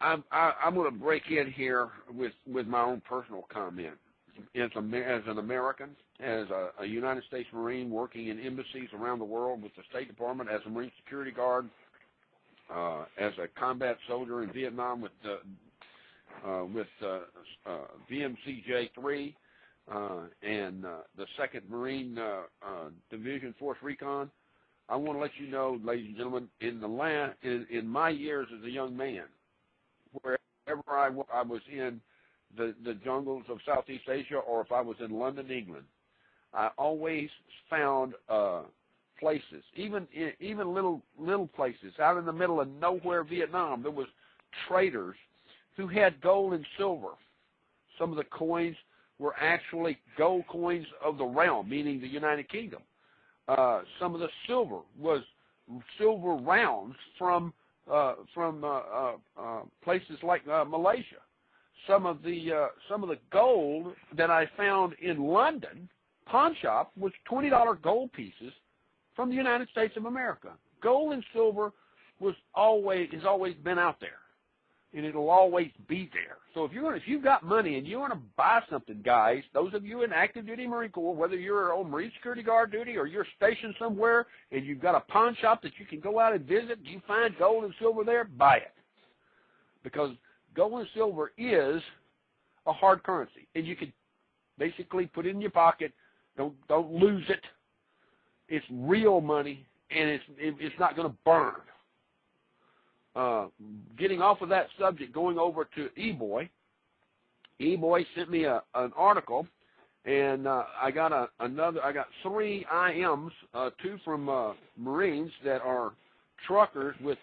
I'm going to break in here with my own personal comment. As an American, as a United States Marine working in embassies around the world with the State Department, as a Marine security guard, as a combat soldier in Vietnam with VMCJ-3 and the 2nd Marine Division Force Recon, I want to let you know, ladies and gentlemen, in my years as a young man, wherever I was in the jungles of Southeast Asia, or if I was in London, England, I always found places, even little places out in the middle of nowhere, Vietnam. There was traders who had gold and silver. Some of the coins were actually gold coins of the realm, meaning the United Kingdom. Some of the silver was silver rounds from places like Malaysia. Some of the gold that I found in London pawn shop was $20 gold pieces from the United States of America. Gold and silver has always been out there, and it'll always be there. So if you've got money and you want to buy something, guys, those of you in active duty Marine Corps, whether you're on Marine Security Guard duty or you're stationed somewhere and you've got a pawn shop that you can go out and visit, you find gold and silver there, buy it, because gold and silver is a hard currency, and you can basically put it in your pocket. Don't lose it. It's real money, and it's not going to burn. Getting off of that subject, going over to E-Boy. E-Boy sent me an article, and I got 3 IMs, 2 from Marines that are truckers with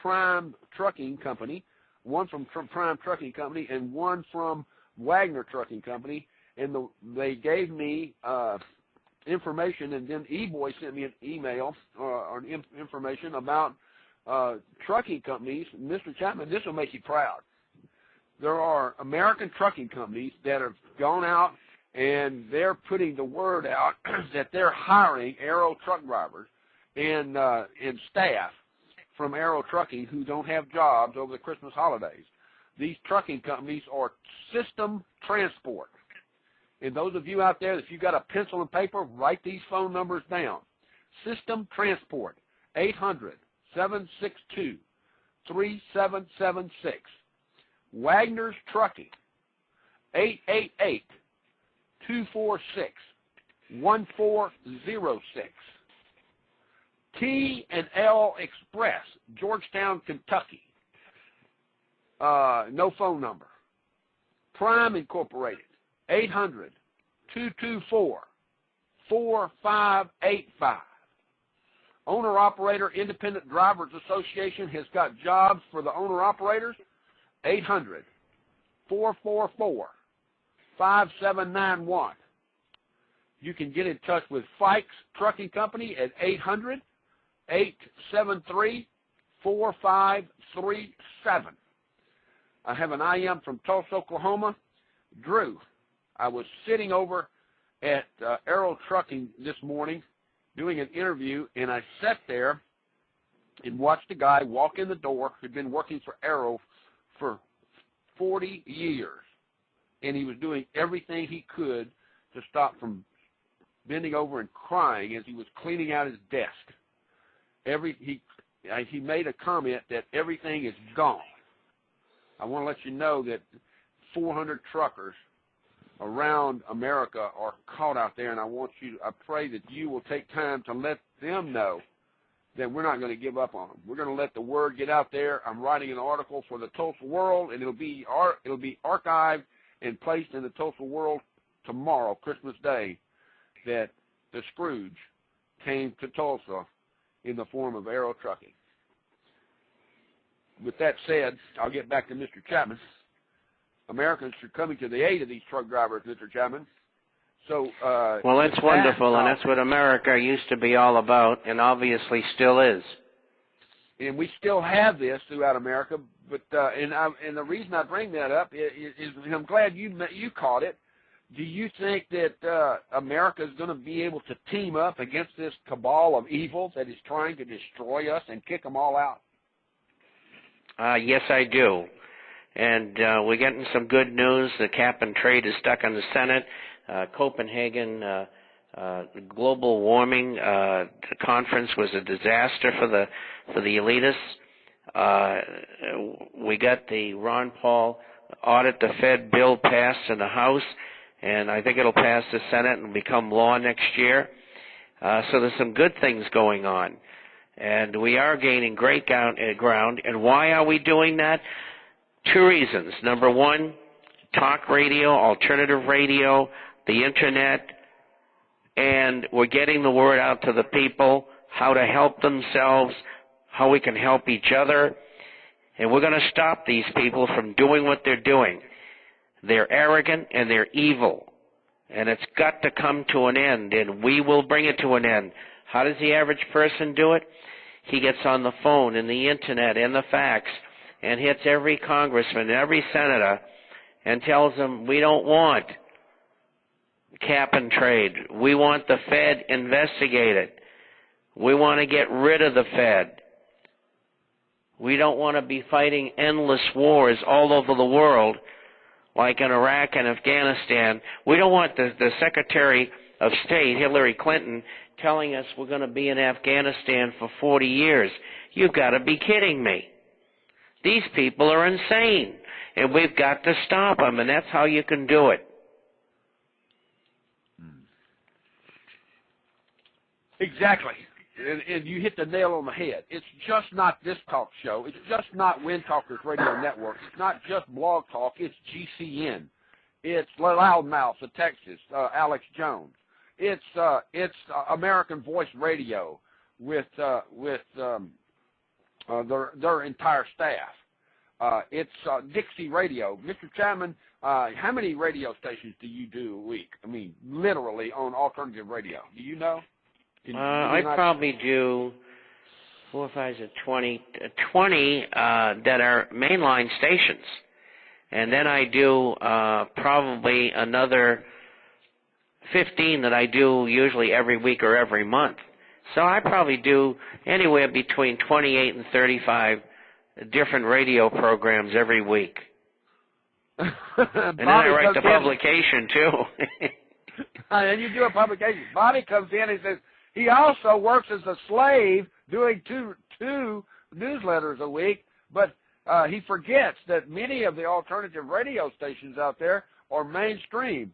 Prime Trucking Company, 1 from Prime Trucking Company, and 1 from Wagner Trucking Company, and they gave me information, and then E-Boy sent me an email or information about trucking companies. Mr. Chapman, this will make you proud. There are American trucking companies that have gone out and they're putting the word out that they're hiring aero truck drivers and staff from aero trucking who don't have jobs over the Christmas holidays. These trucking companies are System Transport. And those of you out there, if you've got a pencil and paper, write these phone numbers down. System Transport, 800-762-3776. Wagner's Trucking, 888-246-1406. T&L Express, Georgetown, Kentucky. No phone number. Prime Incorporated, 800-224-4585. Owner-Operator Independent Drivers Association has got jobs for the owner-operators, 800-444-5791. You can get in touch with Fikes Trucking Company at 800-873-4537. I have an IM from Tulsa, Oklahoma. Drew, I was sitting over at Aero Trucking this morning doing an interview, and I sat there and watched a guy walk in the door who'd been working for Aero for 40 years, and he was doing everything he could to stop from bending over and crying as he was cleaning out his desk. He made a comment that everything is gone. I want to let you know that 400 truckers around America are caught out there, and I pray that you will take time to let them know that we're not going to give up on them. We're going to let the word get out there. I'm writing an article for the Tulsa World, and it'll be archived and placed in the Tulsa World tomorrow, Christmas Day, that the Scrooge came to Tulsa in the form of Aero Trucking. With that said, I'll get back to Mr. Chapman. Americans are coming to the aid of these truck drivers, Mr. Chapman. So, well, that's wonderful, and that's what America used to be all about, and obviously still is. And we still have this throughout America, but and the reason I bring that up is I'm glad you caught it. Do you think that America is going to be able to team up against this cabal of evil that is trying to destroy us and kick them all out? Yes, I do. And we're getting some good news. The cap and trade is stuck in the Senate. Copenhagen global warming conference was a disaster for the elitists. We got the Ron Paul audit the Fed bill passed in the House, and I think it'll pass the Senate and become law next year. So there's some good things going on. And we are gaining great ground. And why are we doing that? Two reasons. Number one, talk radio, alternative radio, the Internet, and we're getting the word out to the people, how to help themselves, how we can help each other. And we're going to stop these people from doing what they're doing. They're arrogant and they're evil. And it's got to come to an end, and we will bring it to an end. How does the average person do it? He gets on the phone and the Internet and the fax and hits every congressman, every senator, and tells them, we don't want cap and trade. We want the Fed investigated. We want to get rid of the Fed. We don't want to be fighting endless wars all over the world like in Iraq and Afghanistan. We don't want the Secretary of State, Hillary Clinton, telling us we're going to be in Afghanistan for 40 years. You've got to be kidding me. These people are insane, and we've got to stop them, and that's how you can do it. Exactly. And you hit the nail on the head. It's just not this talk show. It's just not Wind Talkers Radio Network. It's not just Blog Talk. It's GCN. It's Loudmouth of Texas, Alex Jones. It's American Voice Radio with their entire staff. It's Dixie Radio. Mr. Chapman, how many radio stations do you do a week? I mean, literally on alternative radio. Do you know? I probably do 4, 5, 20 that are mainline stations. And then I do probably another 15 that I do usually every week or every month. So I probably do anywhere between 28 and 35 different radio programs every week. And then I write the publication, too. And you do a publication. Bobby comes in and says he also works as a slave doing two newsletters a week, but he forgets that many of the alternative radio stations out there are mainstream.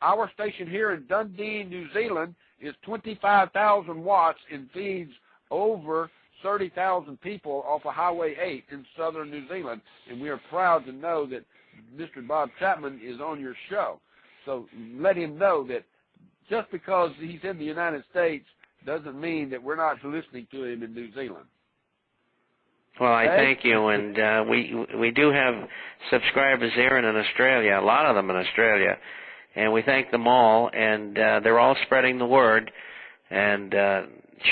Our station here in Dundee, New Zealand, is 25,000 watts and feeds over 30,000 people off of Highway 8 in southern New Zealand, and we are proud to know that Mr. Bob Chapman is on your show. So let him know that just because he's in the United States doesn't mean that we're not listening to him in New Zealand. Well, I thank you, and we do have subscribers there and in Australia, a lot of them in Australia, and we thank them all, and they're all spreading the word and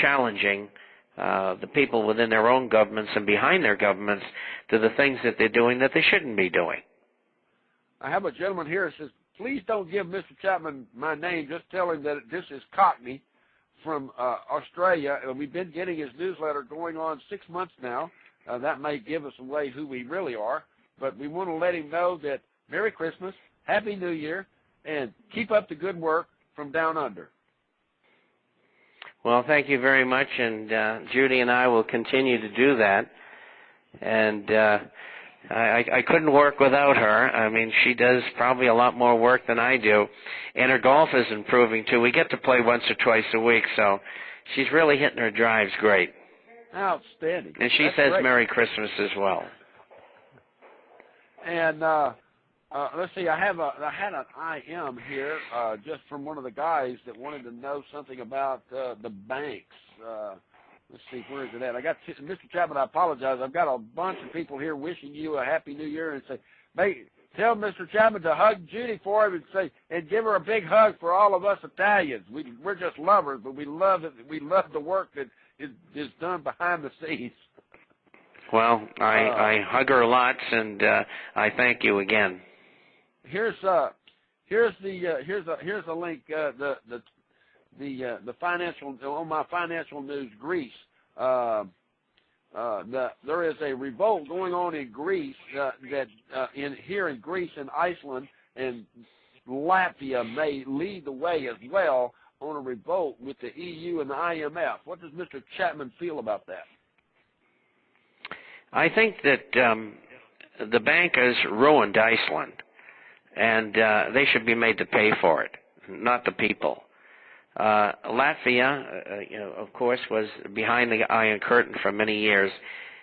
challenging the people within their own governments and behind their governments to the things that they're doing that they shouldn't be doing. I have a gentleman here that says, please don't give Mr. Chapman my name, just tell him that this is Cockney from Australia. We've been getting his newsletter going on 6 months now. That may give us away who we really are, but we want to let him know that Merry Christmas, Happy New Year, and keep up the good work from down under. Well, thank you very much, and Judy and I will continue to do that. And I couldn't work without her. I mean, she does probably a lot more work than I do, and her golf is improving, too. We get to play once or twice a week, so she's really hitting her drives great. Outstanding. And she That's says great. Merry Christmas as well. And let's see, I had an IM here just from one of the guys that wanted to know something about the banks. Let's see, where is it at? I got Mr. Chapman. I apologize. I've got a bunch of people here wishing you a Happy New Year and say, tell Mr. Chapman to hug Judy for him and give her a big hug for all of us Italians. We're just lovers, but we love it. We love the work that is done behind the scenes. Well, I hug her lots, and I thank you again. Here's a link. The financial on my financial news. Greece. there is a revolt going on in Greece here in Greece and Iceland, and Latvia may lead the way as well on a revolt with the EU and the IMF. What does Mr. Chapman feel about that? I think that the bankers ruined Iceland, and they should be made to pay for it, not the people. Latvia, of course, was behind the Iron Curtain for many years,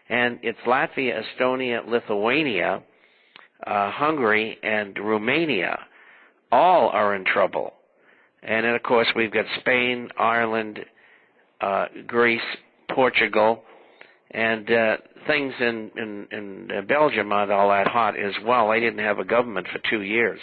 and it's Latvia, Estonia, Lithuania, Hungary, and Romania. All are in trouble. And then, of course, we've got Spain, Ireland, Greece, Portugal, and things in Belgium aren't all that hot as well. They didn't have a government for 2 years.